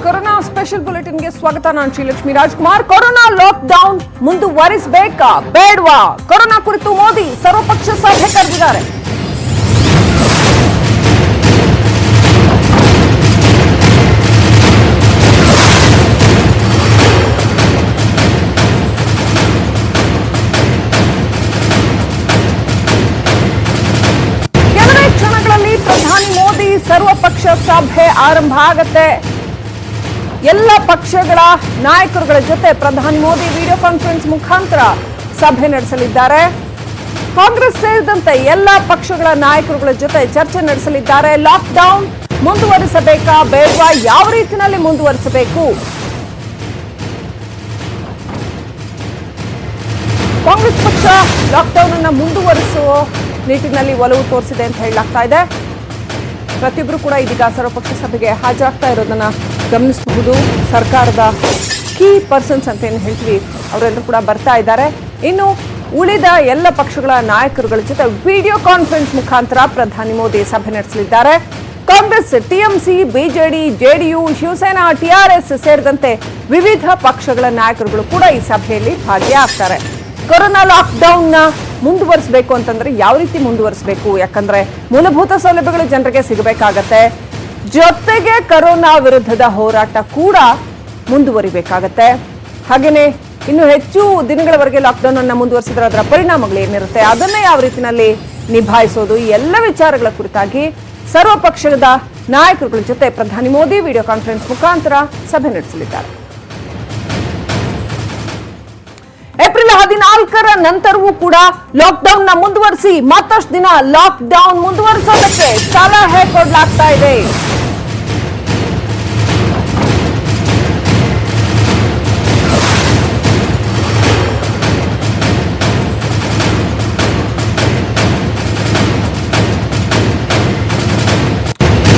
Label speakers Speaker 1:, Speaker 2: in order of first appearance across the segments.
Speaker 1: Corona special bulletin ಗೆ ಸ್ವಾಗತ. ನಾನು Srilakshmi Rajkumar. Corona lockdown ಮುಂದುವರಿಸಬೇಕಾ ಬೇಡವಾ? ಕೊರೋನಾ ಕುರಿತು ಮೋದಿ ಸರ್ವಪಕ್ಷ ಸಭೆ ಕರೆದಿದ್ದಾರೆ. ಕೆಲವೇ ಕ್ಷಣಗಳಲ್ಲಿ ಪ್ರಧಾನಿ ಮೋದಿ ಸರ್ವಪಕ್ಷ ಸಭೆ ಆರಂಭ ಆಗತ್ತೆ. ಎಲ್ಲ ಪಕ್ಷಗಳ ನಾಯಕರುಗಳ ಜೊತೆ ಪ್ರಧಾನಿ ಮೋದಿ ವಿಡಿಯೋ ಕಾನ್ಫರೆನ್ಸ್ ಮುಖಾಂತರ ಸಭೆ ನಡೆಸಲಿದ್ದಾರೆ. ಕಾಂಗ್ರೆಸ್ ಸೇರಿದಂತೆ ಎಲ್ಲ ಪಕ್ಷಗಳ ನಾಯಕರುಗಳ ಜೊತೆ ಚರ್ಚೆ ನಡೆಸಲಿದ್ದಾರೆ. ಲಾಕ್ ಡೌನ್ ಮುಂದುವರಿಸಬೇಕಾ ಬೇಡವಾ? ಯಾವ ರೀತಿಯಲ್ಲಿ ಮುಂದುವರಿಸಬೇಕು? ಕಾಂಗ್ರೆಸ್ ಪಕ್ಷ ಲಾಕ್ಡೌನ್ ಅನ್ನು ಮುಂದುವರಿಸುವ ನಿಟ್ಟಿನಲ್ಲಿ ಒಲವು ತೋರಿಸಿದೆ ಅಂತ ಹೇಳಲಾಗ್ತಾ ಇದೆ. ಪ್ರತಿಯೊಬ್ಬರು ಕೂಡ ಇದೀಗ ಸರ್ವಪಕ್ಷ ಸಭೆಗೆ ಹಾಜರಾಗ್ತಾ ಇರೋದನ್ನ ಗಮನಿಸಬಹುದು. ಸರ್ಕಾರದ ಕೀ ಪರ್ಸನ್ಸ್ ಅಂತ ಏನು ಹೇಳ್ತೀವಿ ಅವರೆಲ್ಲರೂ ಕೂಡ ಬರ್ತಾ ಇದ್ದಾರೆ. ಇನ್ನು ಉಳಿದ ಎಲ್ಲ ಪಕ್ಷಗಳ ನಾಯಕರುಗಳ ಜೊತೆ ವಿಡಿಯೋ ಕಾನ್ಫರೆನ್ಸ್ ಮುಖಾಂತರ ಪ್ರಧಾನಿ ಮೋದಿ ಸಭೆ ನಡೆಸಲಿದ್ದಾರೆ. Congress, TMC, BJD, JDU, Shiv Sena, TRS ಸೇರಿದಂತೆ ವಿವಿಧ ಪಕ್ಷಗಳ ನಾಯಕರುಗಳು ಕೂಡ ಈ ಸಭೆಯಲ್ಲಿ ಭಾಗಿಯಾಗ್ತಾರೆ. ಕೊರೋನಾ ಲಾಕ್ಡೌನ್ ನ ಮುಂದುವರಿಸಬೇಕು ಅಂತಂದ್ರೆ ಯಾವ ರೀತಿ ಮುಂದುವರಿಸಬೇಕು? ಯಾಕಂದ್ರೆ ಮೂಲಭೂತ ಸೌಲಭ್ಯಗಳು ಜನರಿಗೆ ಸಿಗಬೇಕಾಗತ್ತೆ. ಜೊತೆಗೆ ಕೊರೋನಾ ವಿರುದ್ಧದ ಹೋರಾಟ ಕೂಡ ಮುಂದುವರಿಬೇಕಾಗತ್ತೆ. ಹಾಗೇನೆ ಇನ್ನು ಹೆಚ್ಚು ದಿನಗಳವರೆಗೆ ಲಾಕ್ಡೌನ್ ಅನ್ನು ಮುಂದುವರಿಸಿದ್ರೆ ಅದರ ಪರಿಣಾಮಗಳು ಏನಿರುತ್ತೆ, ಅದನ್ನೇ ಯಾವ ರೀತಿಯಲ್ಲಿ ನಿಭಾಯಿಸೋದು, ಈ ಎಲ್ಲ ವಿಚಾರಗಳ ಕುರಿತಾಗಿ ಸರ್ವಪಕ್ಷದ ನಾಯಕರುಗಳ ಜೊತೆ ಪ್ರಧಾನಿ ಮೋದಿ ವಿಡಿಯೋ ಕಾನ್ಫರೆನ್ಸ್ ಮುಖಾಂತರ ಸಭೆ ನಡೆಸಲಿದ್ದಾರೆ. ಏಪ್ರಿಲ್ 14ರ ನಂತರವೂ ಕೂಡ ಲಾಕ್ಡೌನ್ ನ ಮುಂದುವರಿಸಿ ಮತ್ತಷ್ಟು ದಿನ ಲಾಕ್ಡೌನ್ ಮುಂದುವರಿಸೋದಕ್ಕೆ ಸಲಹೆ ಕೊಡಲಾಗ್ತಾ ಇದೆ.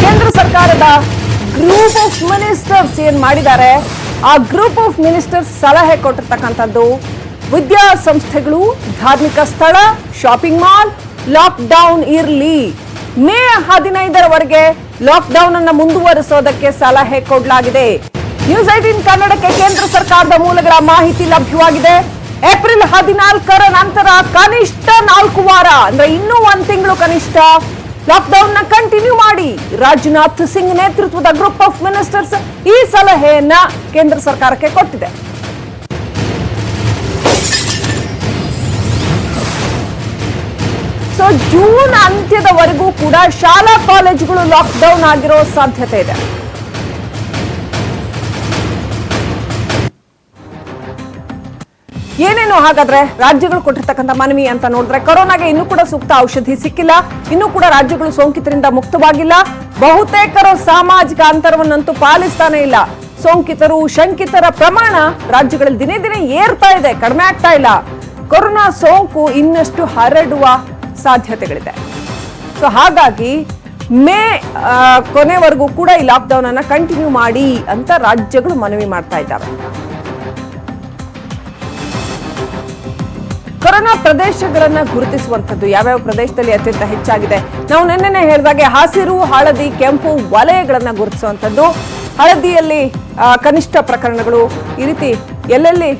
Speaker 1: ಕೇಂದ್ರ ಸರ್ಕಾರದ ಗ್ರೂಪ್ ಆಫ್ ಮಿನಿಸ್ಟರ್ಸ್ ಏನ್ ಮಾಡಿದ್ದಾರೆ, ಆ ಗ್ರೂಪ್ ಆಫ್ ಮಿನಿಸ್ಟರ್ಸ್ ಸಲಹೆ ಕೊಟ್ಟಿರ್ತಕ್ಕಂಥದ್ದು ವಿದ್ಯಾಸಂಸ್ಥೆಗಳು, ಧಾರ್ಮಿಕ ಸ್ಥಳ, ಶಾಪಿಂಗ್ ಮಾಲ್ ಲಾಕ್ ಡೌನ್ ಇರಲಿ. ಮೇ 15ರವರೆಗೆ ಲಾಕ್ ಡೌನ್ ಅನ್ನು ಮುಂದುವರಿಸೋದಕ್ಕೆ ಸಲಹೆ ಕೊಡಲಾಗಿದೆ. ನ್ಯೂಸ್ 18 ಕನ್ನಡಕ್ಕೆ ಕೇಂದ್ರ ಸರ್ಕಾರದ ಮೂಲಗಳ ಮಾಹಿತಿ ಲಭ್ಯವಾಗಿದೆ. ಏಪ್ರಿಲ್ 14ರ ನಂತರ ಕನಿಷ್ಠ 4 ವಾರ ಅಂದ್ರೆ ಇನ್ನೂ 1 ತಿಂಗಳು ಕನಿಷ್ಠ ಲಾಕ್ ಡೌನ್ ನ ಕಂಟಿನ್ಯೂ ಮಾಡಿ. ರಾಜನಾಥ್ ಸಿಂಗ್ ನೇತೃತ್ವದ ಗ್ರೂಪ್ ಆಫ್ ಮಿನಿಸ್ಟರ್ಸ್ ಈ ಸಲಹೆಯನ್ನ ಕೇಂದ್ರ ಸರ್ಕಾರಕ್ಕೆ ಕೊಟ್ಟಿದೆ. ಸೊ ಜೂನ್ ಅಂತ್ಯದವರೆಗೂ ಕೂಡ ಶಾಲಾ ಕಾಲೇಜುಗಳು ಲಾಕ್ ಡೌನ್ ಆಗಿರೋ ಸಾಧ್ಯತೆ ಇದೆ. ಏನೇನು ಹಾಗಾದ್ರೆ ರಾಜ್ಯಗಳು ಕೊಟ್ಟಿರ್ತಕ್ಕಂಥ ಮನವಿ ಅಂತ ನೋಡಿದ್ರೆ, ಕೊರೋನಾಗೆ ಇನ್ನೂ ಕೂಡ ಸೂಕ್ತ ಔಷಧಿ ಸಿಕ್ಕಿಲ್ಲ. ಇನ್ನೂ ಕೂಡ ರಾಜ್ಯಗಳು ಸೋಂಕಿತರಿಂದ ಮುಕ್ತವಾಗಿಲ್ಲ. ಬಹುತೇಕರು ಸಾಮಾಜಿಕ ಅಂತರವನ್ನಂತೂ ಪಾಲಿಸ್ತಾನೆ ಇಲ್ಲ. ಸೋಂಕಿತರು, ಶಂಕಿತರ ಪ್ರಮಾಣ ರಾಜ್ಯಗಳಲ್ಲಿ ದಿನೇ ದಿನೇ ಏರ್ತಾ ಇದೆ, ಕಡಿಮೆ ಆಗ್ತಾ ಇಲ್ಲ. ಕೊರೋನಾ ಸೋಂಕು ಇನ್ನಷ್ಟು ಹರಡುವ ಸಾಧ್ಯತೆಗಳಿದೆ. ಸೊ ಹಾಗಾಗಿ ಮೇ ಕೊನೆವರೆಗೂ ಕೂಡ ಈ ಲಾಕ್ಡೌನ್ ಅನ್ನ ಕಂಟಿನ್ಯೂ ಮಾಡಿ ಅಂತ ರಾಜ್ಯಗಳು ಮನವಿ ಮಾಡ್ತಾ ಇದ್ದಾವೆ. ಕೊರೋನಾ ಪ್ರದೇಶಗಳನ್ನ ಗುರುತಿಸುವಂಥದ್ದು ಯಾವ್ಯಾವ ಪ್ರದೇಶದಲ್ಲಿ ಅತ್ಯಂತ ಹೆಚ್ಚಾಗಿದೆ. ನಾವು ನಿನ್ನೆ ಹೇಳಿದಾಗೆ ಹಸಿರು, ಹಳದಿ, ಕೆಂಪು ವಲಯಗಳನ್ನ ಗುರುತಿಸುವಂಥದ್ದು. ಹಳದಿಯಲ್ಲಿ ಕನಿಷ್ಠ ಪ್ರಕರಣಗಳು, ಈ ರೀತಿ ಎಲ್ಲೆಲ್ಲಿ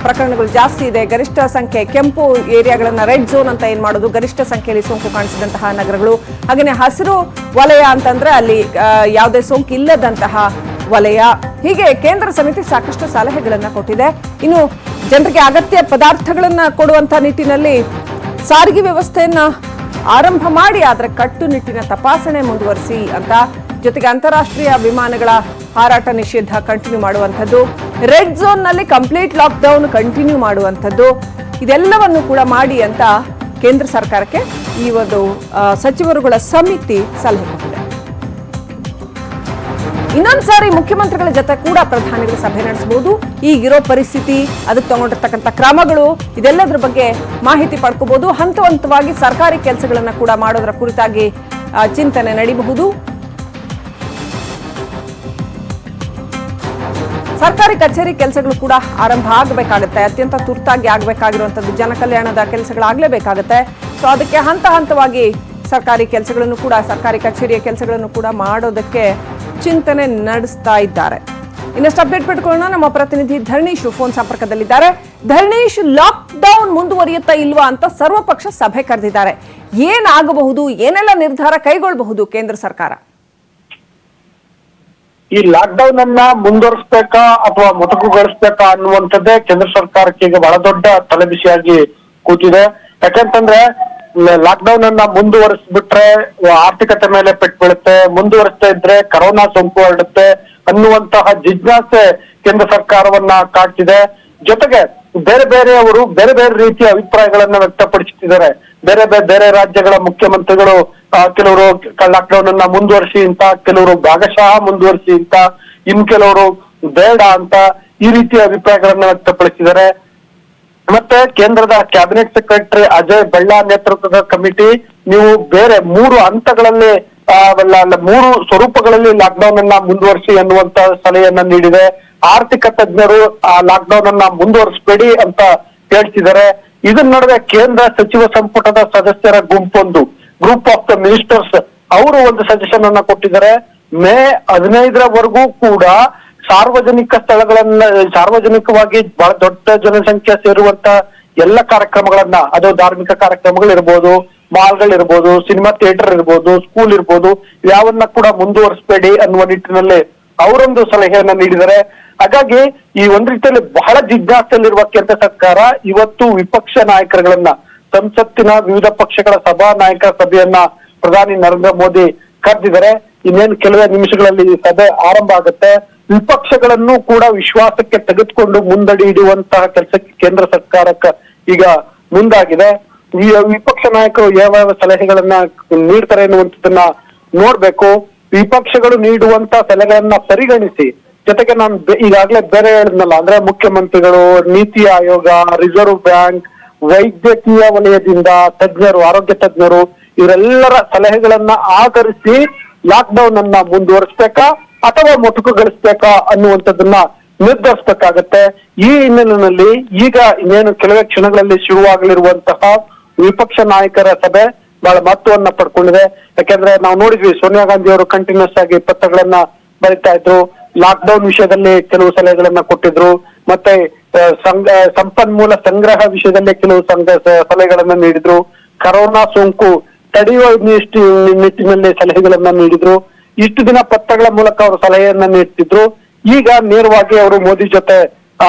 Speaker 1: ಪ್ರಕರಣಗಳು ಜಾಸ್ತಿ ಇದೆ, ಗರಿಷ್ಠ ಸಂಖ್ಯೆ. ಕೆಂಪು ಏರಿಯಾಗಳನ್ನ ರೆಡ್ ಝೋನ್ ಅಂತ ಏನ್ ಮಾಡೋದು, ಗರಿಷ್ಠ ಸಂಖ್ಯೆಯಲ್ಲಿ ಸೋಂಕು ಕಾಣಿಸಿದಂತಹ ನಗರಗಳು. ಹಾಗೆಯೇ ಹಸಿರು ವಲಯ ಅಂತಂದ್ರೆ ಅಲ್ಲಿ ಯಾವುದೇ ಸೋಂಕು ಇಲ್ಲದಂತಹ ವಲಯ. ಹೀಗೆ ಕೇಂದ್ರ ಸಮಿತಿ ಸಾಕಷ್ಟು ಸಲಹೆಗಳನ್ನ ಕೊಟ್ಟಿದೆ. ಇನ್ನು ಜನರಿಗೆ ಅಗತ್ಯ ಪದಾರ್ಥಗಳನ್ನ ಕೊಡುವಂತ ನಿಟ್ಟಿನಲ್ಲಿ ಸಾರಿಗೆ ವ್ಯವಸ್ಥೆಯನ್ನ ಆರಂಭ ಮಾಡಿ, ಆದ್ರೆ ಕಟ್ಟುನಿಟ್ಟಿನ ತಪಾಸಣೆ ಮುಂದುವರಿಸಿ ಅಂತ. ಜೊತೆಗೆ ಅಂತಾರಾಷ್ಟ್ರೀಯ ವಿಮಾನಗಳ ಹಾರಾಟ ನಿಷೇಧ ಕಂಟಿನ್ಯೂ ಮಾಡುವಂಥದ್ದು, ರೆಡ್ ಝೋನ್ ನಲ್ಲಿ ಕಂಪ್ಲೀಟ್ ಲಾಕ್ ಡೌನ್ ಕಂಟಿನ್ಯೂ ಮಾಡುವಂಥದ್ದು, ಇದೆಲ್ಲವನ್ನು ಕೂಡ ಮಾಡಿ ಅಂತ ಕೇಂದ್ರ ಸರ್ಕಾರಕ್ಕೆ ಈ ಒಂದು ಸಚಿವರುಗಳ ಸಮಿತಿ ಸಲಹೆ ಕೊಟ್ಟಿದೆ. ಇನ್ನೊಂದ್ಸಾರಿ ಮುಖ್ಯಮಂತ್ರಿಗಳ ಜೊತೆ ಕೂಡ ಪ್ರಧಾನಿಗಳು ಸಭೆ ನಡೆಸಬಹುದು. ಈಗಿರೋ ಪರಿಸ್ಥಿತಿ, ಅದಕ್ಕೆ ತಗೊಂಡಿರ್ತಕ್ಕಂಥ ಕ್ರಮಗಳು, ಇದೆಲ್ಲದರ ಬಗ್ಗೆ ಮಾಹಿತಿ ಪಡ್ಕೋಬಹುದು. ಹಂತ ಹಂತವಾಗಿ ಸರ್ಕಾರಿ ಕೆಲಸಗಳನ್ನ ಕೂಡ ಮಾಡೋದರ ಕುರಿತಾಗಿ ಚಿಂತನೆ ನಡೀಬಹುದು. ಸರ್ಕಾರಿ ಕಚೇರಿ ಕೆಲಸಗಳು ಕೂಡ ಆರಂಭ ಆಗಬೇಕಾಗುತ್ತೆ. ಅತ್ಯಂತ ತುರ್ತಾಗಿ ಆಗಬೇಕಾಗಿರುವಂಥದ್ದು ಜನಕಲ್ಯಾಣದ ಕೆಲಸಗಳಾಗಲೇಬೇಕಾಗುತ್ತೆ. ಸೊ ಅದಕ್ಕೆ ಹಂತ ಹಂತವಾಗಿ ಸರ್ಕಾರಿ ಕೆಲಸಗಳನ್ನು ಕೂಡ, ಸರ್ಕಾರಿ ಕಚೇರಿಯ ಕೆಲಸಗಳನ್ನು ಕೂಡ ಮಾಡೋದಕ್ಕೆ ಚಿಂತನೆ ನಡೆಸ್ತಾ ಇದ್ದಾರೆ. ಇನ್ನಷ್ಟು ಅಪ್ಡೇಟ್ ಪಡ್ಕೊಳ್ಳೋಣ. ನಮ್ಮ ಪ್ರತಿನಿಧಿ ಧರಣೀಶ್ ಫೋನ್ ಸಂಪರ್ಕದಲ್ಲಿದ್ದಾರೆ. ಧರಣೀಶ್, ಲಾಕ್ ಡೌನ್ ಮುಂದುವರಿಯುತ್ತಾ ಇಲ್ವಾ ಅಂತ ಸರ್ವಪಕ್ಷ ಸಭೆ ಕರೆದಿದ್ದಾರೆ. ಏನಾಗಬಹುದು, ಏನೆಲ್ಲ ನಿರ್ಧಾರ ಕೈಗೊಳ್ಳಬಹುದು ಕೇಂದ್ರ ಸರ್ಕಾರ?
Speaker 2: ಈ ಲಾಕ್ ಡೌನ್ ಅನ್ನ ಮುಂದುವರಿಸಬೇಕಾ ಅಥವಾ ಮೊಟಕುಗೊಳಿಸಬೇಕಾ ಅನ್ನುವಂಥದ್ದೇ ಕೇಂದ್ರ ಸರ್ಕಾರಕ್ಕೆ ಈಗ ಬಹಳ ದೊಡ್ಡ ತಲೆಬಿಸಿಯಾಗಿ ಕೂತಿದೆ. ಯಾಕಂತಂದ್ರೆ ಲಾಕ್ ಡೌನ್ ಅನ್ನ ಮುಂದುವರಿಸ್ಬಿಟ್ರೆ ಆರ್ಥಿಕತೆ ಮೇಲೆ ಪೆಟ್ಟು ಬೀಳುತ್ತೆ, ಮುಂದುವರಿಸ್ತಾ ಇದ್ರೆ ಕರೋನಾ ಸೋಂಕು ಹರಡುತ್ತೆ ಅನ್ನುವಂತಹ ಜಿಜ್ಞಾಸೆ ಕೇಂದ್ರ ಸರ್ಕಾರವನ್ನ ಕಾಡ್ತಿದೆ. ಜೊತೆಗೆ ಬೇರೆ ಬೇರೆಯವರು ಬೇರೆ ಬೇರೆ ರೀತಿಯ ಅಭಿಪ್ರಾಯಗಳನ್ನ ವ್ಯಕ್ತಪಡಿಸುತ್ತಿದ್ದಾರೆ. ಬೇರೆ ರಾಜ್ಯಗಳ ಮುಖ್ಯಮಂತ್ರಿಗಳು ಕೆಲವರು ಲಾಕ್ ಡೌನ್ ಅನ್ನ ಮುಂದುವರಿಸಿ ಅಂತ, ಕೆಲವರು ಭಾಗಶಃ ಮುಂದುವರಿಸಿ ಅಂತ, ಇನ್ ಕೆಲವರು ಬೇಡ ಅಂತ ಈ ರೀತಿಯ ಅಭಿಪ್ರಾಯಗಳನ್ನ ವ್ಯಕ್ತಪಡಿಸಿದ್ದಾರೆ. ಮತ್ತೆ ಕೇಂದ್ರದ ಕ್ಯಾಬಿನೆಟ್ ಸೆಕ್ರೆಟರಿ ಅಜಯ್ ಭಲ್ಲಾ ನೇತೃತ್ವದ ಕಮಿಟಿ ನೀವು ಬೇರೆ 3 ಹಂತಗಳಲ್ಲಿ 3 ಸ್ವರೂಪಗಳಲ್ಲಿ ಲಾಕ್ ಡೌನ್ ಅನ್ನ ಮುಂದುವರಿಸಿ ಅನ್ನುವಂತ ಸಲಹೆಯನ್ನ ನೀಡಿದೆ. ಆರ್ಥಿಕ ತಜ್ಞರು ಲಾಕ್ ಡೌನ್ ಅನ್ನ ಮುಂದುವರಿಸಬೇಡಿ ಅಂತ ಹೇಳ್ತಿದ್ದಾರೆ. ಇದರ ನಡುವೆ ಕೇಂದ್ರ ಸಚಿವ ಸಂಪುಟದ ಸದಸ್ಯರ ಗ್ರೂಪ್ ಆಫ್ ದ ಮಿನಿಸ್ಟರ್ಸ್ ಅವರು ಒಂದು ಸಜೆಷನ್ ಅನ್ನ ಕೊಟ್ಟಿದ್ದಾರೆ. ಮೇ 15ರವರೆಗೂ ಕೂಡ ಸಾರ್ವಜನಿಕವಾಗಿ ಬಹಳ ದೊಡ್ಡ ಜನಸಂಖ್ಯೆ ಸೇರುವಂತ ಎಲ್ಲ ಕಾರ್ಯಕ್ರಮಗಳನ್ನ, ಅದು ಧಾರ್ಮಿಕ ಕಾರ್ಯಕ್ರಮಗಳಿರ್ಬೋದು, ಮಾಲ್ಗಳಿರ್ಬೋದು, ಸಿನಿಮಾ ಥಿಯೇಟರ್ ಇರ್ಬೋದು, ಸ್ಕೂಲ್ ಇರ್ಬೋದು, ಯಾವನ್ನ ಕೂಡ ಮುಂದುವರಿಸಬೇಡಿ ಅನ್ನುವ ನಿಟ್ಟಿನಲ್ಲಿ ಅವರೊಂದು ಸಲಹೆಯನ್ನ ನೀಡಿದ್ದಾರೆ. ಹಾಗಾಗಿ ಈ ಒಂದ್ ರೀತಿಯಲ್ಲಿ ಬಹಳ ಜಿಜ್ಞಾಸೆಯಲ್ಲಿರುವ ಕೇಂದ್ರ ಸರ್ಕಾರ ಇವತ್ತು ವಿಪಕ್ಷ ನಾಯಕರುಗಳನ್ನ, ಸಂಸತ್ತಿನ ವಿವಿಧ ಪಕ್ಷಗಳ ಸಭಾ ನಾಯಕರ ಸಭೆಯನ್ನ ಪ್ರಧಾನಿ ನರೇಂದ್ರ ಮೋದಿ ಕರೆದಿದ್ದಾರೆ. ಇನ್ನೇನು ಕೆಲವೇ ನಿಮಿಷಗಳಲ್ಲಿ ಈ ಸಭೆ ಆರಂಭ ಆಗುತ್ತೆ. ವಿಪಕ್ಷಗಳನ್ನು ಕೂಡ ವಿಶ್ವಾಸಕ್ಕೆ ತೆಗೆದುಕೊಂಡು ಮುನ್ನಡಿ ಇಡುವಂತಹ ಕೆಲಸಕ್ಕೆ ಕೇಂದ್ರ ಸರ್ಕಾರಕ್ಕೆ ಈಗ ಮುಂದಾಗಿದೆ. ಈ ವಿಪಕ್ಷ ನಾಯಕರು ಯಾವ ಸಲಹೆಗಳನ್ನ ನೀಡ್ತಾರೆ ಎನ್ನುವಂಥದ್ದನ್ನ ನೋಡ್ಬೇಕು. ವಿಪಕ್ಷಗಳು ನೀಡುವಂತ ಸಲಹೆಗಳನ್ನ ಪರಿಗಣಿಸಿ, ಜೊತೆಗೆ ನಾನು ಈಗಾಗಲೇ ಬೇರೆ ಹೇಳಿದ್ನಲ್ಲ, ಅಂದ್ರೆ ಮುಖ್ಯಮಂತ್ರಿಗಳು, ನೀತಿ ಆಯೋಗ, ರಿಸರ್ವ್ ಬ್ಯಾಂಕ್, ವೈದ್ಯಕೀಯ ವಲಯದಿಂದ ತಜ್ಞರು, ಆರೋಗ್ಯ ತಜ್ಞರು, ಇವರೆಲ್ಲರ ಸಲಹೆಗಳನ್ನ ಆಧರಿಸಿ ಲಾಕ್ ಡೌನ್ ಅನ್ನ ಮುಂದುವರಿಸಬೇಕಾ ಅಥವಾ ಮೊಟಕುಗೊಳಿಸಬೇಕಾ ಅನ್ನುವಂಥದ್ದನ್ನ ನಿರ್ಧರಿಸಬೇಕಾಗತ್ತೆ. ಈ ಹಿನ್ನೆಲೆಯಲ್ಲಿ ಈಗ ಇನ್ನೇನು ಕೆಲವೇ ಕ್ಷಣಗಳಲ್ಲಿ ಶುರುವಾಗಲಿರುವಂತಹ ವಿಪಕ್ಷ ನಾಯಕರ ಸಭೆ ಬಹಳ ಮಹತ್ವವನ್ನ ಪಡ್ಕೊಂಡಿದೆ. ಯಾಕೆಂದ್ರೆ ನಾವು ನೋಡಿದ್ವಿ, ಸೋನಿಯಾ ಗಾಂಧಿ ಅವರು ಕಂಟಿನ್ಯೂಸ್ ಆಗಿ ಪತ್ರಗಳನ್ನ ಬರೀತಾ ಇದ್ರು, ಲಾಕ್ ಡೌನ್ ವಿಷಯದಲ್ಲಿ ಕೆಲವು ಸಲಹೆಗಳನ್ನ ಕೊಟ್ಟಿದ್ರು, ಮತ್ತೆ ಸಂಪನ್ಮೂಲ ಸಂಗ್ರಹ ವಿಷಯದಲ್ಲಿ ಕೆಲವು ಸಲಹೆಗಳನ್ನ ನೀಡಿದ್ರು, ಕರೋನಾ ಸೋಂಕು ತಡೆಯುವ ನಿಟ್ಟಿನಲ್ಲಿ ಸಲಹೆಗಳನ್ನ ನೀಡಿದ್ರು. ಇಷ್ಟು ದಿನ ಪತ್ರಗಳ ಮೂಲಕ ಅವರು ಸಲಹೆಯನ್ನ ನೀಡ್ತಿದ್ರು. ಈಗ ನೇರವಾಗಿ ಅವರು ಮೋದಿ ಜೊತೆ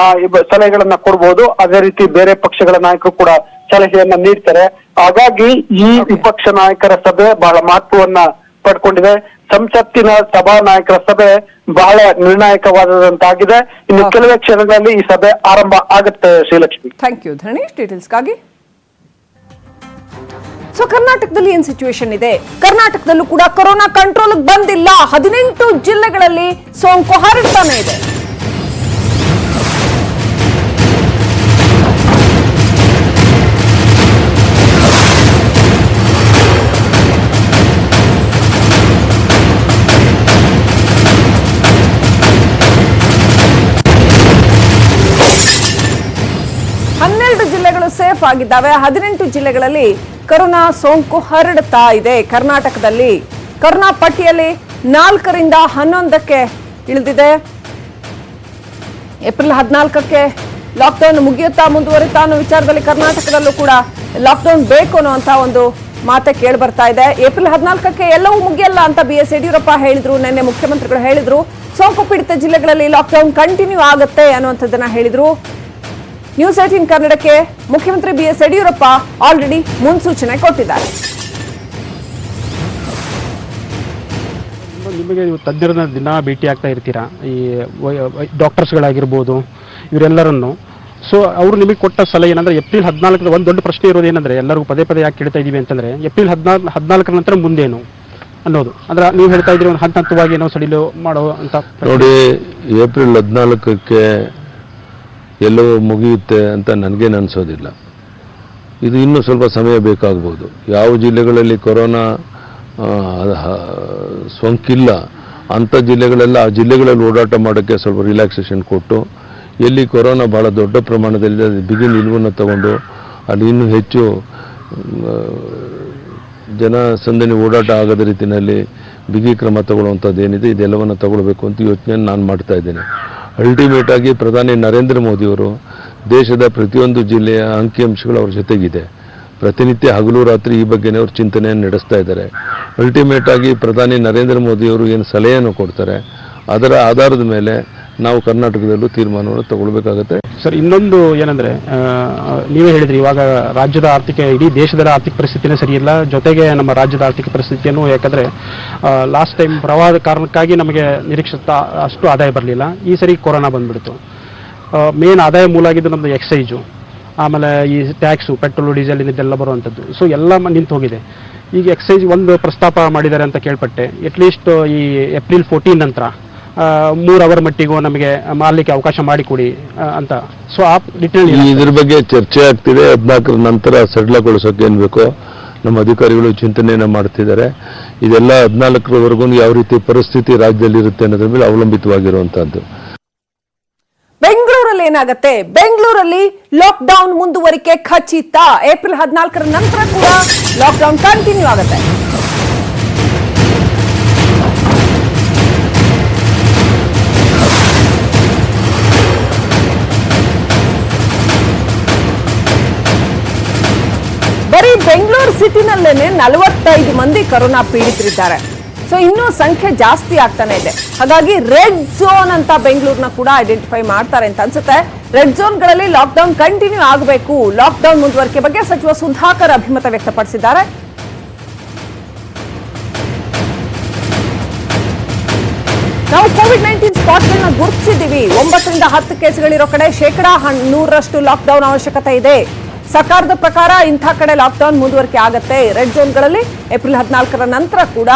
Speaker 2: ಸಲಹೆಗಳನ್ನ ಕೊಡ್ಬೋದು. ಅದೇ ರೀತಿ ಬೇರೆ ಪಕ್ಷಗಳ ನಾಯಕರು ಕೂಡ ಸಲಹೆಯನ್ನ ನೀಡ್ತಾರೆ. ಹಾಗಾಗಿ ಈ ವಿಪಕ್ಷ ನಾಯಕರ ಸಭೆ ಬಹಳ ಮಹತ್ವವನ್ನ ಪಡ್ಕೊಂಡಿದೆ. ಸಂಸತ್ತಿನ ಸಭಾ ನಾಯಕರ ಸಭೆ ಬಹಳ ನಿರ್ಣಾಯಕವಾದಂತಾಗಿದೆ. ಇನ್ನು ಕೆಲವೇ ಕ್ಷಣಗಳಲ್ಲಿ ಈ ಸಭೆ ಆರಂಭ ಆಗುತ್ತೆ. ಶ್ರೀಲಕ್ಷ್ಮಿ,
Speaker 1: ಥ್ಯಾಂಕ್ ಯು ಧರಣೀಶ್, ಡೀಟೇಲ್ಸ್ಗಾಗಿ. ಸೊ ಕರ್ನಾಟಕದಲ್ಲಿ ಏನ್ ಸಿಚುವೇಶನ್ ಇದೆ? ಕರ್ನಾಟಕದಲ್ಲೂ ಕೂಡ ಕೊರೋನಾ ಕಂಟ್ರೋಲ್ ಬಂದಿಲ್ಲ. 18 ಜಿಲ್ಲೆಗಳಲ್ಲಿ ಸೋಂಕು ಹರಡ್ತಾನೆ ಇದೆ. ಜಿಲ್ಲೆಗಳು ಸೇಫ್ ಆಗಿದ್ದಾವೆ. 18 ಜಿಲ್ಲೆಗಳಲ್ಲಿ ಕೊರೋನಾ ಸೋಂಕು ಹರಡ್ತಾ ಇದೆ. ಕರ್ನಾಟಕದಲ್ಲಿ ಕೊರೋನಾ ಪಟ್ಟಿಯಲ್ಲಿ 4ರಿಂದ 11ಕ್ಕೆ ಇಳಿದಿದೆ. ಏಪ್ರಿಲ್ 14ಕ್ಕೆ ಲಾಕ್ಡೌನ್ ಮುಗಿಯುತ್ತಾ ಮುಂದುವರಿತಾ ಅನ್ನೋ ವಿಚಾರದಲ್ಲಿ ಕರ್ನಾಟಕದಲ್ಲೂ ಕೂಡ ಲಾಕ್ಡೌನ್ ಬೇಕು ಅನ್ನುವಂತ ಒಂದು ಮಾತೆ ಕೇಳಿ ಬರ್ತಾ ಇದೆ. ಏಪ್ರಿಲ್ 14ಕ್ಕೆ ಎಲ್ಲವೂ ಮುಗಿಯಲ್ಲ ಅಂತ BS ಯಡಿಯೂರಪ್ಪ ಹೇಳಿದ್ರು. ನಿನ್ನೆ ಮುಖ್ಯಮಂತ್ರಿಗಳು ಹೇಳಿದ್ರು ಸೋಂಕು ಪೀಡಿತ ಜಿಲ್ಲೆಗಳಲ್ಲಿ ಲಾಕ್ಡೌನ್ ಕಂಟಿನ್ಯೂ ಆಗುತ್ತೆ ಅನ್ನುವಂಥದ್ದನ್ನ ಹೇಳಿದ್ರು. ನ್ಯೂಸ್ 18 ಕನ್ನಡಕ್ಕೆ ಮುಖ್ಯಮಂತ್ರಿ BS ಯಡಿಯೂರಪ್ಪ ಆಲ್ರೆಡಿ ಮುನ್ಸೂಚನೆ ಕೊಟ್ಟಿದ್ದಾರೆ.
Speaker 3: ನಿಮಗೆ ತಜ್ಞರನ್ನ ದಿನ ಭೇಟಿ ಆಗ್ತಾ ಇರ್ತೀರಾ, ಈ ಡಾಕ್ಟರ್ಸ್ಗಳಾಗಿರ್ಬೋದು, ಇವರೆಲ್ಲರನ್ನು. ಸೊ ಅವರು ನಿಮಗೆ ಕೊಟ್ಟ ಸಲಹೆ ಏನಂದ್ರೆ, ಏಪ್ರಿಲ್ 14 ಒಂದು ದೊಡ್ಡ ಪ್ರಶ್ನೆ ಇರೋದು ಏನಂದ್ರೆ, ಎಲ್ಲರಿಗೂ ಪದೇ ಯಾಕೆ ಕೇಳ್ತಾ ಇದೀವಿ ಅಂತಂದ್ರೆ, ಏಪ್ರಿಲ್ 14 ನಂತರ ಮುಂದೇನು ಅನ್ನೋದು. ಅಂದ್ರೆ ನೀವು ಹೇಳ್ತಾ ಇದ್ರಿ ಒಂದು ಹಂತವಾಗಿ ಏನೋ ಸಡಿಲು ಮಾಡೋ ಅಂತ.
Speaker 4: ನೋಡಿ, ಏಪ್ರಿಲ್ 14ಕ್ಕೆ ಎಲ್ಲವೂ ಮುಗಿಯುತ್ತೆ ಅಂತ ನನಗೇನು ಅನಿಸೋದಿಲ್ಲ. ಇದು ಇನ್ನೂ ಸ್ವಲ್ಪ ಸಮಯ ಬೇಕಾಗ್ಬೋದು. ಯಾವ ಜಿಲ್ಲೆಗಳಲ್ಲಿ ಕೊರೋನಾ ಸೋಂಕಿಲ್ಲ ಅಂಥ ಜಿಲ್ಲೆಗಳೆಲ್ಲ ಆ ಜಿಲ್ಲೆಗಳಲ್ಲಿ ಓಡಾಟ ಮಾಡೋಕ್ಕೆ ಸ್ವಲ್ಪ ರಿಲ್ಯಾಕ್ಸೇಷನ್ ಕೊಟ್ಟು, ಎಲ್ಲಿ ಕೊರೋನಾ ಭಾಳ ದೊಡ್ಡ ಪ್ರಮಾಣದಲ್ಲಿ ಬಿಗಿ ನಿಲುವನ್ನು ತಗೊಂಡು ಅಲ್ಲಿ ಇನ್ನೂ ಹೆಚ್ಚು ಜನಸಂದಣಿ ಓಡಾಟ ಆಗದ ರೀತಿಯಲ್ಲಿ ಬಿಗಿ ಕ್ರಮ ತಗೊಳ್ಳುವಂಥದ್ದು ಏನಿದೆ ಇದೆಲ್ಲವನ್ನು ತಗೊಳ್ಬೇಕು ಅಂತ ಯೋಚನೆಯನ್ನು ನಾನು ಮಾಡ್ತಾ ಇದ್ದೇನೆ. ಅಲ್ಟಿಮೇಟ್ ಆಗಿ ಪ್ರಧಾನಿ ನರೇಂದ್ರ ಮೋದಿಯವರು ದೇಶದ ಪ್ರತಿಯೊಂದು ಜಿಲ್ಲೆಯ ಅಂಕಿಅಂಶಗಳು ಅವ್ರ ಜೊತೆಗಿದೆ. ಪ್ರತಿನಿತ್ಯ ಹಗಲು ರಾತ್ರಿ ಈ ಬಗ್ಗೆನೇ ಅವರು ಚಿಂತನೆಯನ್ನು ನಡೆಸ್ತಾ ಇದ್ದಾರೆ. ಅಲ್ಟಿಮೇಟ್ ಆಗಿ ಪ್ರಧಾನಿ ನರೇಂದ್ರ ಮೋದಿಯವರು ಏನು ಸಲಹೆಯನ್ನು ಕೊಡ್ತಾರೆ ಅದರ ಆಧಾರದ ಮೇಲೆ ನಾವು ಕರ್ನಾಟಕದಲ್ಲೂ ತೀರ್ಮಾನವನ್ನು ತಗೊಳ್ಬೇಕಾಗತ್ತೆ.
Speaker 3: ಸರ್, ಇನ್ನೊಂದು ಏನಂದ್ರೆ ನೀವೇ ಹೇಳಿದ್ರಿ, ಇವಾಗ ರಾಜ್ಯದ ಇಡೀ ದೇಶದ ಆರ್ಥಿಕ ಪರಿಸ್ಥಿತಿನೇ ಸರಿ ಇಲ್ಲ, ಜೊತೆಗೆ ನಮ್ಮ ರಾಜ್ಯದ ಆರ್ಥಿಕ ಪರಿಸ್ಥಿತಿಯನ್ನು, ಯಾಕಂದ್ರೆ ಲಾಸ್ಟ್ ಟೈಮ್ ಪ್ರವಾಹದ ಕಾರಣಕ್ಕಾಗಿ ನಮಗೆ ನಿರೀಕ್ಷಿತ ಅಷ್ಟು ಆದಾಯ ಬರಲಿಲ್ಲ. ಈ ಸರಿ ಕೊರೋನಾ ಬಂದ್ಬಿಡ್ತು. ಮೇನ್ ಆದಾಯ ಮೂಲ ಆಗಿದ್ದು ನಮ್ಮದು ಎಕ್ಸೈಜು, ಆಮೇಲೆ ಈ ಟ್ಯಾಕ್ಸು, ಪೆಟ್ರೋಲು, ಡೀಸೆಲ್ ಇದೆಲ್ಲ ಬರುವಂಥದ್ದು. ಸೊ ಎಲ್ಲ ನಿಂತು ಹೋಗಿದೆ. ಈಗ ಎಕ್ಸೈಜ್ ಒಂದು ಪ್ರಸ್ತಾಪ ಮಾಡಿದ್ದಾರೆ ಅಂತ ಕೇಳ್ಪಟ್ಟೆ. ಅಟ್ಲೀಸ್ಟ್ ಈ ಏಪ್ರಿಲ್ 14 ನಂತರ 3 ಅವರ್ ಮಟ್ಟಿಗೂ ನಮಗೆ ಮಾರಲಿಕ್ಕೆ ಅವಕಾಶ ಮಾಡಿಕೊಡಿ ಅಂತ. ಸೊ ಆ ಡಿಟೇಲ್
Speaker 4: ಇದ್ರ ಬಗ್ಗೆ ಚರ್ಚೆ ಆಗ್ತಿದೆ. 14 ನಂತರ ಸಡಿಲಗೊಳಿಸೋಕೆ ಏನ್ ಬೇಕೋ ನಮ್ಮ ಅಧಿಕಾರಿಗಳು ಚಿಂತನೆಯನ್ನ ಮಾಡ್ತಿದ್ದಾರೆ. ಇದೆಲ್ಲ 14ರವರೆಗೂ ಯಾವ ರೀತಿ ಪರಿಸ್ಥಿತಿ ರಾಜ್ಯದಲ್ಲಿ ಇರುತ್ತೆ ಅನ್ನೋದ್ರ ಮೇಲೆ ಅವಲಂಬಿತವಾಗಿರುವಂತಹದ್ದು.
Speaker 1: ಬೆಂಗಳೂರಲ್ಲಿ ಏನಾಗುತ್ತೆ? ಬೆಂಗಳೂರಲ್ಲಿ ಲಾಕ್ಡೌನ್ ಮುಂದುವರಿಕೆ ಖಚಿತ. ಏಪ್ರಿಲ್ 14 ನಂತರ ಕೂಡ ಲಾಕ್ಡೌನ್ ಕಂಟಿನ್ಯೂ ಆಗುತ್ತೆ. ಬರೀ ಬೆಂಗಳೂರು ಸಿಟಿನಲ್ಲೇನೆ 45 ಮಂದಿ ಕೊರೋನಾ ಪೀಡಿತರಿದ್ದಾರೆ. ಸೊ ಇನ್ನೂ ಸಂಖ್ಯೆ ಜಾಸ್ತಿ ಆಗ್ತಾನೆ ಇದೆ. ಹಾಗಾಗಿ ರೆಡ್ ಝೋನ್ ಅಂತ ಬೆಂಗಳೂರಿನ ಕೂಡ ಐಡೆಂಟಿಫೈ ಮಾಡ್ತಾರೆ ಅಂತ ಅನ್ಸುತ್ತೆ. ರೆಡ್ ಝೋನ್ಗಳಲ್ಲಿ ಲಾಕ್ಡೌನ್ ಕಂಟಿನ್ಯೂ ಆಗಬೇಕು. ಲಾಕ್ಡೌನ್ ಮುಂದುವರಿಕೆ ಬಗ್ಗೆ ಸಚಿವ ಸುಧಾಕರ್ ಅಭಿಮತ ವ್ಯಕ್ತಪಡಿಸಿದ್ದಾರೆ. ನಾವು ಕೋವಿಡ್-19 ಸ್ಪಾಟ್ಗಳನ್ನ ಗುರುತಿಸಿದ್ದೀವಿ. 9 ರಿಂದ 10 ಕೇಸ್ಗಳಿರೋ ಕಡೆ 100% ಲಾಕ್ಡೌನ್ ಅವಶ್ಯಕತೆ ಇದೆ. ಸರ್ಕಾರದ ಪ್ರಕಾರ ಇಂಥ ಕಡೆ ಲಾಕ್ಡೌನ್ ಮುಂದುವರಿಕೆ ಆಗುತ್ತೆ. ರೆಡ್ ಝೋನ್ಗಳಲ್ಲಿ ಏಪ್ರಿಲ್ 14 ನಂತರ ಕೂಡ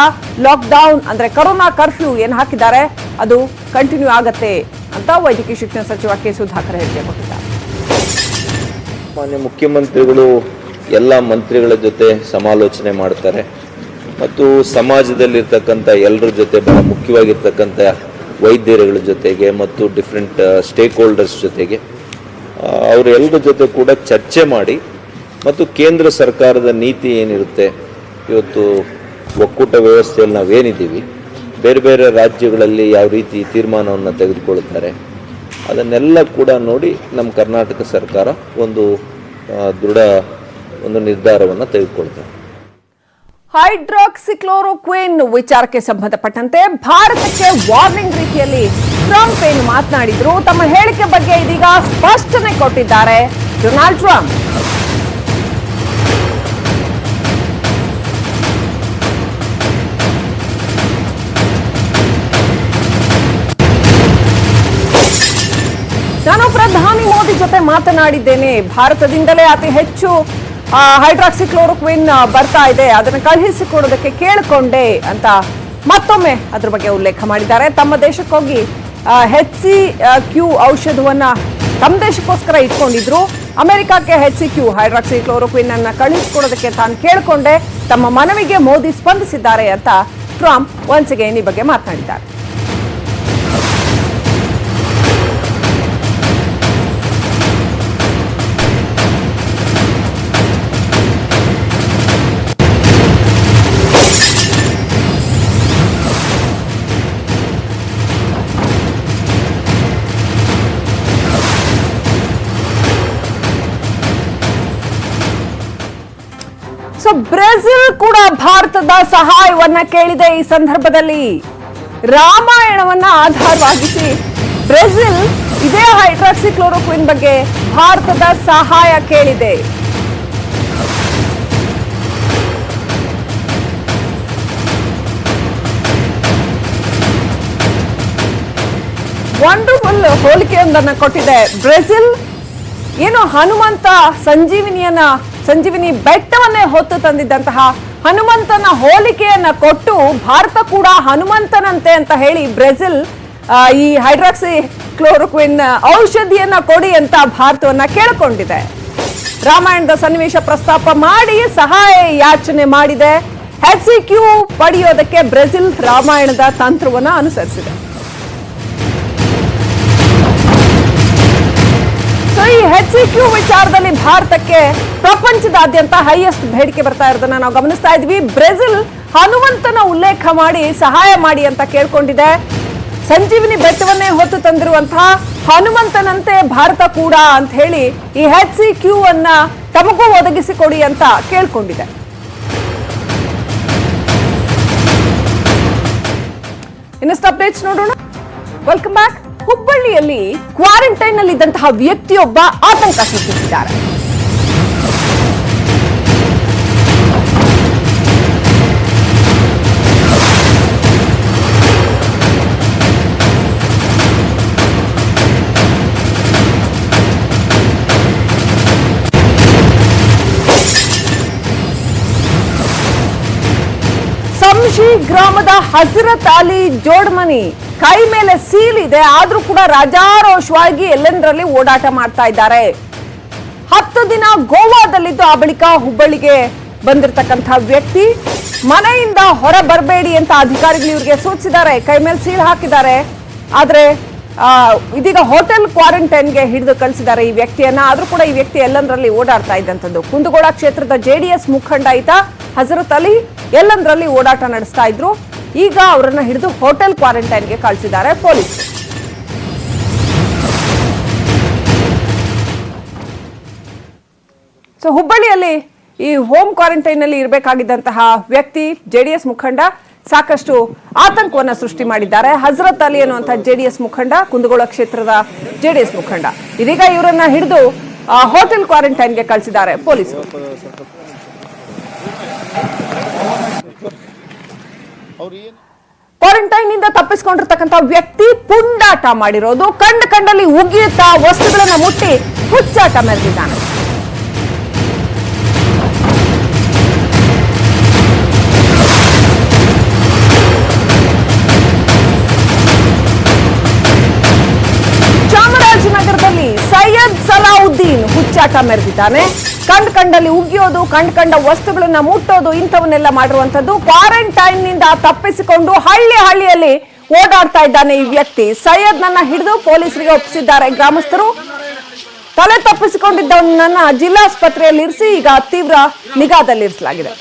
Speaker 1: ಲಾಕ್ಡೌನ್ ಅಂದ್ರೆ ಕೊರೋನಾ ಕರ್ಫ್ಯೂ ಏನು ಹಾಕಿದ್ದಾರೆ ಅದು ಕಂಟಿನ್ಯೂ ಆಗತ್ತೆ ಅಂತ ವೈದ್ಯಕೀಯ ಶಿಕ್ಷಣ ಸಚಿವ ಕೆ ಸುಧಾಕರ್ ಹೇಳಿಕೆ ಕೊಟ್ಟಿದ್ದಾರೆ.
Speaker 5: ಮಾನ್ಯ ಮುಖ್ಯಮಂತ್ರಿಗಳು ಎಲ್ಲ ಮಂತ್ರಿಗಳ ಜೊತೆ ಸಮಾಲೋಚನೆ ಮಾಡ್ತಾರೆ ಮತ್ತು ಸಮಾಜದಲ್ಲಿರ್ತಕ್ಕಂಥ ಎಲ್ಲರ ಜೊತೆ ಬಹಳ ಮುಖ್ಯವಾಗಿರ್ತಕ್ಕಂಥ ವೈದ್ಯರುಗಳ ಜೊತೆಗೆ ಮತ್ತು ಡಿಫ್ರೆಂಟ್ ಸ್ಟೇಕ್ ಹೋಲ್ಡರ್ಸ್ ಜೊತೆಗೆ ಅವರೆಲ್ಲರ ಜೊತೆ ಕೂಡ ಚರ್ಚೆ ಮಾಡಿ ಮತ್ತು ಕೇಂದ್ರ ಸರ್ಕಾರದ ನೀತಿ ಏನಿರುತ್ತೆ, ಇವತ್ತು ಒಕ್ಕೂಟ ವ್ಯವಸ್ಥೆಯಲ್ಲಿ ನಾವೇನಿದ್ದೀವಿ, ಬೇರೆ ಬೇರೆ ರಾಜ್ಯಗಳಲ್ಲಿ ಯಾವ ರೀತಿ ತೀರ್ಮಾನವನ್ನು ತೆಗೆದುಕೊಳ್ಳುತ್ತಾರೆ ಅದನ್ನೆಲ್ಲ ಕೂಡ ನೋಡಿ ನಮ್ಮ ಕರ್ನಾಟಕ ಸರ್ಕಾರ ಒಂದು ದೃಢ ನಿರ್ಧಾರವನ್ನು ತೆಗೆದುಕೊಳ್ತಾರೆ.
Speaker 1: ಹೈಡ್ರಾಕ್ಸಿಕ್ಲೋರೋಕ್ವಿನ್ ವಿಚಾರಕ್ಕೆ ಸಂಬಂಧಪಟ್ಟಂತೆ ಭಾರತಕ್ಕೆ ವಾರ್ನಿಂಗ್ ರೀತಿಯಲ್ಲಿ ಟ್ರಂಪ್ ಏನು ಮಾತನಾಡಿದ್ರು, ತಮ್ಮ ಹೇಳಿಕೆ ಬಗ್ಗೆ ಇದೀಗ ಸ್ಪಷ್ಟನೆ ಕೊಟ್ಟಿದ್ದಾರೆ ಡೊನಾಲ್ಡ್ ಟ್ರಂಪ್. ನಾನು ಪ್ರಧಾನಿ ಮೋದಿ ಜೊತೆ ಮಾತನಾಡಿದ್ದೇನೆ. ಭಾರತದಿಂದಲೇ ಅತಿ ಹೆಚ್ಚು ಹೈಡ್ರಾಕ್ಸಿಕ್ಲೋರೋಕ್ವಿನ್ ಬರ್ತಾ ಇದೆ, ಅದನ್ನು ಕಳುಹಿಸಿಕೊಡೋದಕ್ಕೆ ಕೇಳಿಕೊಂಡೆ ಅಂತ ಮತ್ತೊಮ್ಮೆ ಅದ್ರ ಬಗ್ಗೆ ಉಲ್ಲೇಖ ಮಾಡಿದ್ದಾರೆ. ತಮ್ಮ ದೇಶಕ್ಕೋಗಿ HCQ ಔಷಧವನ್ನ ತಮ್ಮ ದೇಶಕ್ಕೋಸ್ಕರ ಇಟ್ಕೊಂಡಿದ್ರು. ಅಮೆರಿಕಕ್ಕೆ HCQ ಹೈಡ್ರಾಕ್ಸಿಕ್ಲೋರೋಕ್ವಿನ್ ಅನ್ನ ಕಳುಹಿಸಿಕೊಡೋದಕ್ಕೆ ತಾನು ಕೇಳಿಕೊಂಡೆ. ತಮ್ಮ ಮನವಿಗೆ ಮೋದಿ ಸ್ಪಂದಿಸಿದ್ದಾರೆ ಅಂತ ಟ್ರಂಪ್ ಒನ್ಸ್ ಅಗೇನ್ ಈ ಬಗ್ಗೆ ಮಾತನಾಡಿದ್ದಾರೆ. ಸೊ ಬ್ರೆಜಿಲ್ ಕೂಡ ಭಾರತದ ಸಹಾಯವನ್ನ ಕೇಳಿದೆ. ಈ ಸಂದರ್ಭದಲ್ಲಿ ರಾಮಾಯಣವನ್ನ ಆಧಾರವಾಗಿಸಿ ಬ್ರೆಜಿಲ್ ಇದೇ ಹೈಡ್ರಾಕ್ಸಿಕ್ಲೋರೋಕ್ವಿನ್ ಬಗ್ಗೆ ಭಾರತದ ಸಹಾಯ ಕೇಳಿದೆ. ವಂಡರ್ಫುಲ್ ಹೋಲಿಕೆಯೊಂದನ್ನು ಕೊಟ್ಟಿದೆ ಬ್ರೆಜಿಲ್. ಏನು ಹನುಮಂತ ಸಂಜೀವಿನಿ ಬೆಟ್ಟವನ್ನೇ ಹೊತ್ತು ತಂದಿದ್ದಂತಹ ಹನುಮಂತನ ಹೋಲಿಕೆಯನ್ನ ಕೊಟ್ಟು ಭಾರತ ಕೂಡ ಹನುಮಂತನಂತೆ ಅಂತ ಹೇಳಿ ಬ್ರೆಜಿಲ್ ಈ ಹೈಡ್ರಾಕ್ಸಿಕ್ಲೋರೋಕ್ವಿನ್ ಔಷಧಿಯನ್ನ ಕೊಡಿ ಅಂತ ಭಾರತವನ್ನ ಕೇಳಿಕೊಂಡಿದೆ. ರಾಮಾಯಣದ ಸನ್ನಿವೇಶ ಪ್ರಸ್ತಾಪ ಮಾಡಿ ಸಹಾಯ ಯಾಚನೆ ಮಾಡಿದೆ. HCQ ಪಡೆಯೋದಕ್ಕೆ ಬ್ರೆಜಿಲ್ ರಾಮಾಯಣದ ತಂತ್ರವನ್ನ ಅನುಸರಿಸಿದೆ. ಈ HCQ ವಿಚಾರದಲ್ಲಿ ಭಾರತಕ್ಕೆ ಪ್ರಪಂಚದಾದ್ಯಂತ ಹೈಯೆಸ್ಟ್ ಬೇಡಿಕೆ ಬರ್ತಾ ಇರೋದನ್ನ ನಾವು ಗಮನಿಸ್ತಾ ಇದ್ವಿ. ಬ್ರೆಜಿಲ್ ಹನುಮಂತನ ಉಲ್ಲೇಖ ಮಾಡಿ ಸಹಾಯ ಮಾಡಿ ಅಂತ ಕೇಳ್ಕೊಂಡಿದೆ. ಸಂಜೀವಿನಿ ಬೆಟ್ಟವನ್ನೇ ಹೊತ್ತು ತಂದಿರುವಂತಹ ಹನುಮಂತನಂತೆ ಭಾರತ ಕೂಡ ಅಂತ ಹೇಳಿ ಈ HCQ ಅನ್ನ ತಮಗೂ ಒದಗಿಸಿಕೊಡಿ ಅಂತ ಕೇಳ್ಕೊಂಡಿದೆ. ಇನ್ನಷ್ಟು ಅಪ್ಡೇಟ್ಸ್ ನೋಡೋಣ. Welcome back. ಹುಬ್ಬಳ್ಳಿಯಲ್ಲಿ ಕ್ವಾರಂಟೈನ್ ನಲ್ಲಿ ಇದ್ದಂತಹ ವ್ಯಕ್ತಿಯೊಬ್ಬ ಆತಂಕ ಸೃಷ್ಟಿಸಿದ್ದಾರೆ. ಸಂಶಿ ಗ್ರಾಮದ ಹಜರತ್ ಅಲಿ ಜೋಡ್ಮನಿ ಕೈ ಮೇಲೆ ಸೀಲ್ ಇದೆ, ಆದ್ರೂ ಕೂಡ ರಾಜಾರೋಷವಾಗಿ ಎಲ್ಲೆಂದರಲ್ಲಿ ಓಡಾಟ ಮಾಡ್ತಾ ಇದ್ದಾರೆ. 10 ದಿನ ಗೋವಾದಲ್ಲಿದ್ದು ಆ ಬಳಿಕ ಹುಬ್ಬಳ್ಳಿಗೆ ಬಂದಿರತಕ್ಕಂತಹ ವ್ಯಕ್ತಿ ಮನೆಯಿಂದ ಹೊರ ಬರಬೇಡಿ ಅಂತ ಅಧಿಕಾರಿಗಳು ಇವರಿಗೆ ಸೂಚಿಸಿದ್ದಾರೆ, ಕೈ ಮೇಲೆ ಸೀಲ್ ಹಾಕಿದ್ದಾರೆ. ಆದ್ರೆ ಇದೀಗ ಹೋಟೆಲ್ ಕ್ವಾರಂಟೈನ್ಗೆ ಹಿಡಿದು ಕಳಿಸಿದ್ದಾರೆ ಈ ವ್ಯಕ್ತಿಯನ್ನ. ಆದ್ರೂ ಕೂಡ ಈ ವ್ಯಕ್ತಿ ಎಲ್ಲಂದ್ರಲ್ಲಿ ಓಡಾಡ್ತಾ ಇದ್ದಂಥದ್ದು. ಕುಂದಗೋಳ ಕ್ಷೇತ್ರದ JDS ಮುಖಂಡ ಈತ ಹಜರತ್ ಅಲಿ ಎಲ್ಲಂದ್ರಲ್ಲಿ ಓಡಾಟ ನಡೆಸ್ತಾ ಇದ್ರು. ಈಗ ಅವರನ್ನ ಹಿಡಿದು ಹೋಟೆಲ್ ಕ್ವಾರಂಟೈನ್ಗೆ ಕಳಿಸಿದ್ದಾರೆ ಪೊಲೀಸರು. ಸೊ ಹುಬ್ಬಳ್ಳಿಯಲ್ಲಿ ಈ ಹೋಮ್ ಕ್ವಾರಂಟೈನ್ ನಲ್ಲಿ ಇರಬೇಕಾಗಿದ್ದಂತಹ ವ್ಯಕ್ತಿ JDS ಮುಖಂಡ ಸಾಕಷ್ಟು ಆತಂಕವನ್ನ ಸೃಷ್ಟಿ ಮಾಡಿದ್ದಾರೆ. ಹಜರತ್ ಅಲಿ ಅನ್ನುವಂತಹ JDS ಮುಖಂಡ, ಕುಂದಗೋಳ ಕ್ಷೇತ್ರದ JDS ಮುಖಂಡ. ಇದೀಗ ಇವರನ್ನ ಹಿಡಿದು ಹೋಟೆಲ್ ಕ್ವಾರಂಟೈನ್ಗೆ ಕಳಿಸಿದ್ದಾರೆ ಪೊಲೀಸರು. ಕ್ವಾರಂಟೈನ್ ನಿಂದ ತಪ್ಪಿಸಿಕೊಂಡಿರ್ತಕ್ಕಂಥ ವ್ಯಕ್ತಿ ಪುಂಡಾಟ ಮಾಡಿರೋದು, ಕಂಡಲ್ಲಿ ಉಗಿಯುತ್ತಾ ವಸ್ತುಗಳನ್ನ ಮುಟ್ಟಿ ಹುಚ್ಚಾಟ ಮೆರೆದಿದ್ದಾನೆ. ಚಾಮರಾಜನಗರದಲ್ಲಿ ಸೈಯದ್ ಸಲಾವುದ್ದೀನ್ ಹುಚ್ಚಾಟ ಮೆರೆದಿದ್ದಾನೆ. ಕಂಡಲ್ಲಿ ಉಗಿಯೋದು, ಕಂಡ ವಸ್ತುಗಳನ್ನ ಮುಟ್ಟೋದು, ಇಂಥವನ್ನೆಲ್ಲ ಮಾಡಿರುವಂತದ್ದು. ಕ್ವಾರಂಟೈನ್ ನಿಂದ ತಪ್ಪಿಸಿಕೊಂಡು ಹಳ್ಳಿಯಲ್ಲಿ ಓಡಾಡ್ತಾ ಇದ್ದಾನೆ ಈ ವ್ಯಕ್ತಿ. ಸೈಯದ್ ನನ್ನ ಹಿಡಿದು ಪೊಲೀಸರಿಗೆ ಒಪ್ಪಿಸಿದ್ದಾರೆ ಗ್ರಾಮಸ್ಥರು. ತಲೆ ತಪ್ಪಿಸಿಕೊಂಡಿದ್ದವನನ್ನ ಜಿಲ್ಲಾಸ್ಪತ್ರೆಯಲ್ಲಿ ಇರಿಸಿ ಈಗ ತೀವ್ರ ನಿಗಾದಲ್ಲಿರಿಸಲಾಗಿದೆ.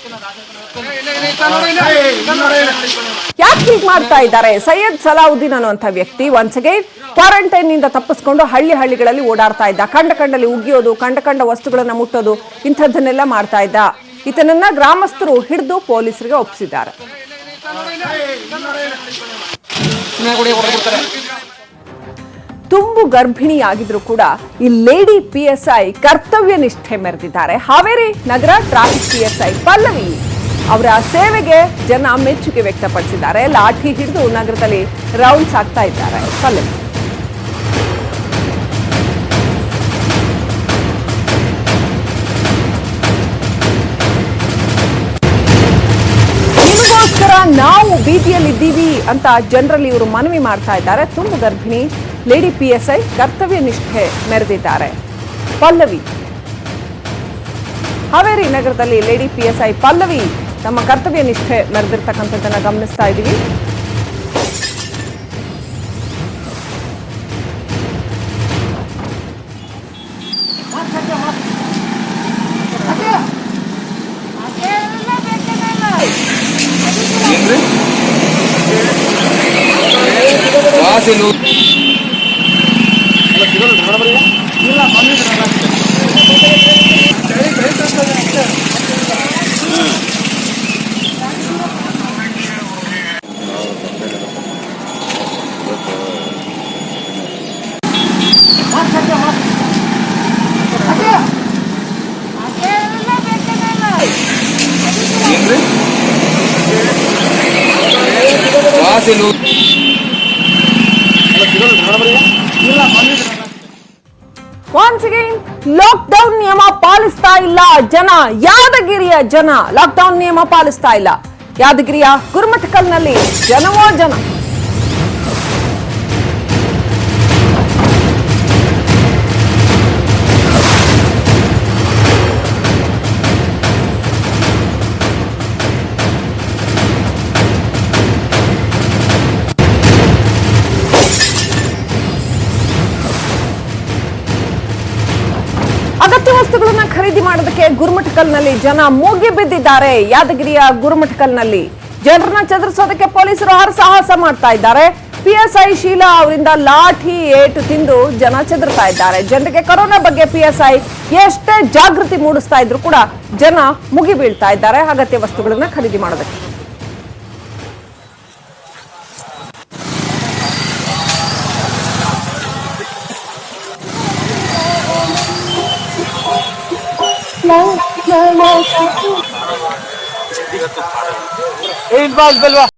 Speaker 1: ಯಾಕೆ ಹೀಗೆ ಮಾಡ್ತಾ ಇದ್ದಾರೆ? ಸೈಯದ್ ಸಲಾವುದ್ದೀನ್ ಅನ್ನುವಂಥ ವ್ಯಕ್ತಿ ಒನ್ಸ್ ಅಗೈನ್ ಕ್ವಾರಂಟೈನ್ ನಿಂದ ತಪ್ಪಿಸಿಕೊಂಡು ಹಳ್ಳಿಗಳಲ್ಲಿ ಓಡಾಡ್ತಾ ಇದ್ದ. ಕಂಡಲ್ಲಿ ಉಗಿಯೋದು, ಕಂಡ ವಸ್ತುಗಳನ್ನ ಮುಟ್ಟೋದು, ಇಂಥದ್ದನ್ನೆಲ್ಲ ಮಾಡ್ತಾ ಇದ್ದ. ಈತನನ್ನ ಗ್ರಾಮಸ್ಥರು ಹಿಡಿದು ಪೊಲೀಸರಿಗೆ ಒಪ್ಪಿಸಿದ್ದಾರೆ. ತುಂಬು ಗರ್ಭಿಣಿಯಾಗಿದ್ರು ಕೂಡ ಈ ಲೇಡಿ PSI ಕರ್ತವ್ಯ ನಿಷ್ಠೆ ಮೆರೆದಿದ್ದಾರೆ. ಹಾವೇರಿ ನಗರ ಟ್ರಾಫಿಕ್ PSI ಪಲ್ಲವಿ ಅವರ ಸೇವೆಗೆ ಜನ ಮೆಚ್ಚುಗೆ ವ್ಯಕ್ತಪಡಿಸಿದ್ದಾರೆ. ಲಾಠಿ ಹಿಡಿದು ನಗರದಲ್ಲಿ ರೌಂಡ್ಸ್ ಆಗ್ತಾ ಇದ್ದಾರೆ ಪಲ್ಲವಿ. ನಿಮಗೋಸ್ಕರ ನಾವು ಬೀದಿಯಲ್ಲಿದ್ದೀವಿ ಅಂತ ಜನರಲ್ಲಿ ಇವರು ಮನವಿ ಮಾಡ್ತಾ ಇದ್ದಾರೆ. ತುಂಬು ಗರ್ಭಿಣಿ ಲೇಡಿ PSI ಕರ್ತವ್ಯ ನಿಷ್ಠೆ ಮೆರೆದಿದ್ದಾರೆ ಪಲ್ಲವಿ. ಹಾವೇರಿ ನಗರದಲ್ಲಿ ಲೇಡಿ PSI ಪಲ್ಲವಿ ತಮ್ಮ ಕರ್ತವ್ಯ ನಿಷ್ಠೆ ಮೆರೆದಿರ್ತಕ್ಕಂಥದ್ದನ್ನ ಗಮನಿಸ್ತಾ ಇದ್ದೀವಿ. Once again, ಲಾಕ್ಡೌನ್ ನಿಯಮ ಪಾಲಿಸ್ತಾ ಇಲ್ಲ ಜನ. ಯಾದಗಿರಿಯ ಜನ ಲಾಕ್ಡೌನ್ ನಿಯಮ ಪಾಲಿಸ್ತಾ ಇಲ್ಲ. ಯಾದಗಿರಿಯ ಗುರುಮಠಕಲ್ನಲ್ಲಿ ಜನವೋ ಜನ. ಅಗತ್ಯ ವಸ್ತುಗಳನ್ನ ಖರೀದಿ ಮಾಡೋದಕ್ಕೆ ಗುರುಮಠಕಲ್ನಲ್ಲಿ ಜನ ಮುಗಿ ಬಿದ್ದಿದ್ದಾರೆ. ಯಾದಗಿರಿಯ ಗುರುಮಠಕಲ್ನಲ್ಲಿ ಜನರನ್ನ ಚದುರಿಸೋದಕ್ಕೆ ಪೊಲೀಸರು ಹರಸಾಹಸ ಮಾಡ್ತಾ ಇದ್ದಾರೆ. PSI ಶೀಲಾ ಅವರಿಂದ ಲಾಠಿ ಏಟು ತಿಂದು ಜನ ಚೆದರ್ತಾ ಇದ್ದಾರೆ. ಜನರಿಗೆ ಕೊರೋನಾ ಬಗ್ಗೆ PSI ಎಷ್ಟೇ ಜಾಗೃತಿ ಮೂಡಿಸ್ತಾ ಇದ್ರು ಕೂಡ ಜನ ಮುಗಿ ಬೀಳ್ತಾ ಇದ್ದಾರೆ ಅಗತ್ಯ ವಸ್ತುಗಳನ್ನ ಖರೀದಿ ಮಾಡೋದಕ್ಕೆ.